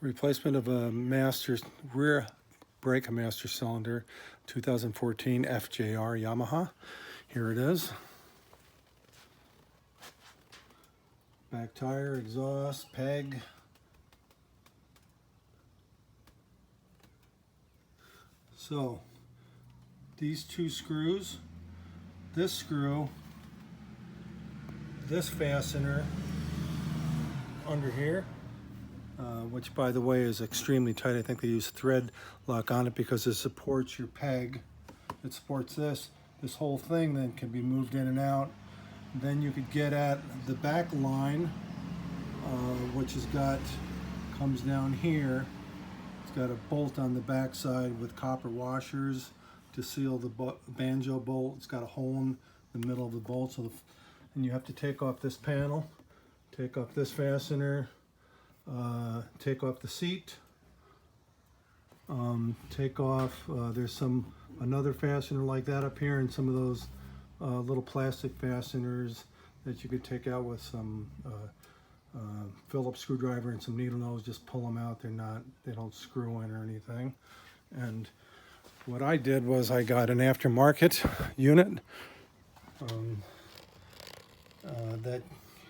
Replacement of a rear brake master cylinder, 2014 FJR Yamaha. Here it is. Back tire, exhaust, peg. So, these two screws, this screw, this fastener under here, which by the way is extremely tight. I think they use thread lock on it because it supports your peg. It supports this. This whole thing then can be moved in and out. Then you could get at the back line, which comes down here. It's got a bolt on the back side with copper washers to seal the banjo bolt. It's got a hole in the middle of the bolt, and you have to take off this panel, take off this fastener, take off the seat, take off, there's another fastener like that up here, and some of those little plastic fasteners that you could take out with some Phillips screwdriver and some needle nose. Just pull them out. They don't screw in or anything. And what I did was I got an aftermarket unit.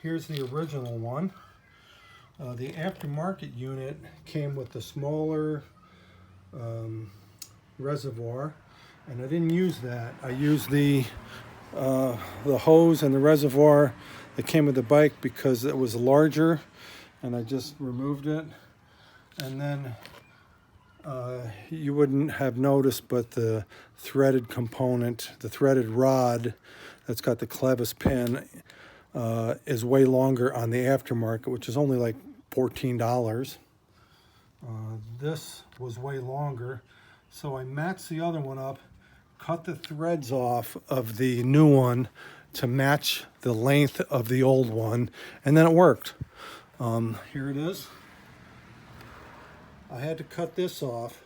Here's the original one. The aftermarket unit came with the smaller reservoir, and I didn't use that. I used the hose and the reservoir that came with the bike because it was larger, and I just removed it. And then you wouldn't have noticed, but the threaded component, the threaded rod that's got the clevis pin, is way longer on the aftermarket, which is only like $14. This was way longer, so I matched the other one up, cut the threads off of the new one to match the length of the old one, and then it worked. Here it is. I had to cut this off,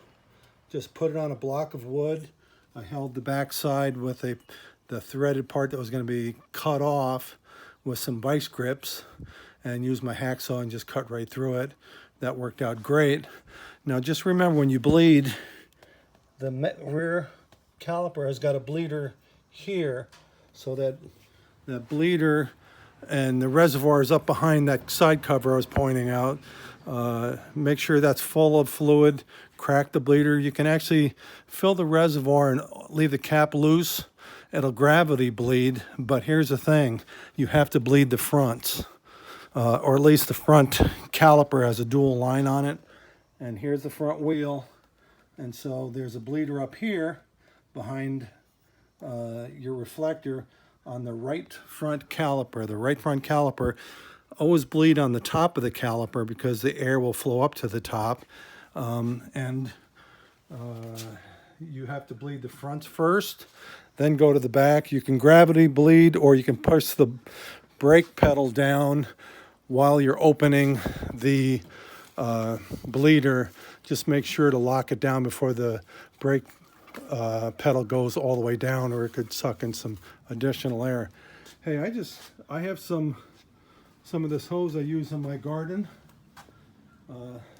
just put it on a block of wood. I held the back side with the threaded part that was going to be cut off with some vice grips, and used my hacksaw and just cut right through it. That worked out great. Now just remember, when you bleed, the rear caliper has got a bleeder here, so that bleeder and the reservoir is up behind that side cover I was pointing out. Make sure that's full of fluid. Crack the bleeder. You can actually fill the reservoir and leave the cap loose. It'll gravity bleed, but here's the thing. You have to bleed the fronts, or at least the front caliper has a dual line on it. And here's the front wheel. And so there's a bleeder up here behind your reflector on the right front caliper. The right front caliper, always bleed on the top of the caliper because the air will flow up to the top. You have to bleed the fronts first, then go to the back. You can gravity bleed, or you can push the brake pedal down while you're opening the bleeder. Just make sure to lock it down before the brake pedal goes all the way down, or it could suck in some additional air. Hey, I have some of this hose I use in my garden.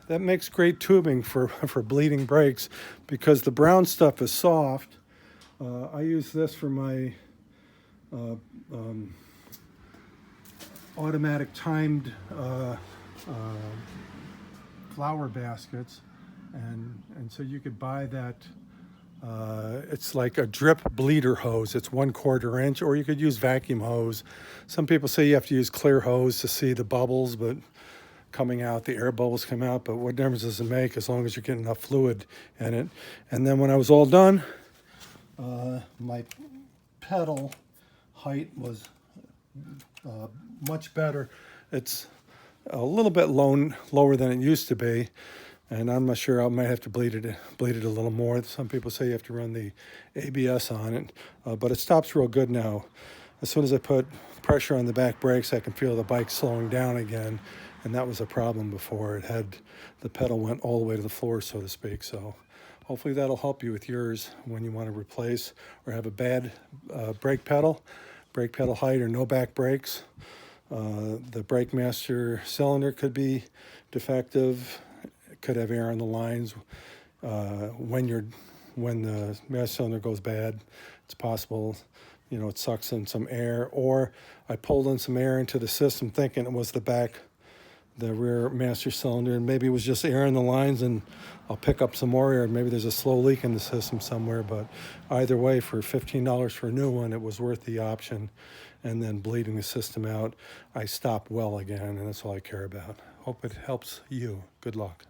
That makes great tubing for bleeding brakes because the brown stuff is soft. I use this for my automatic timed flower baskets, and so you could buy that. It's like a drip bleeder hose. It's 1/4 inch, or you could use vacuum hose. Some people say you have to use clear hose to see the bubbles, but coming out, the air bubbles come out, but what difference does it make as long as you're getting enough fluid in it? And then when I was all done, my pedal height was much better. It's a little bit lower than it used to be, and I'm not sure. I might have to bleed it a little more. Some people say you have to run the ABS on it, but it stops real good now. As soon as I put pressure on the back brakes, I can feel the bike slowing down again, and that was a problem before. The pedal went all the way to the floor, so to speak. So hopefully that'll help you with yours when you want to replace or have a bad brake pedal height, or no back brakes. The brake master cylinder could be defective. could have air in the lines. When the master cylinder goes bad, it's possible, you know, it sucks in some air. Or I pulled in some air into the system thinking it was the rear master cylinder, and maybe it was just air in the lines, and I'll pick up some more air. Maybe there's a slow leak in the system somewhere, but either way, for $15 for a new one, it was worth the option. And then bleeding the system out, I stop well again, and that's all I care about. Hope it helps you. Good luck.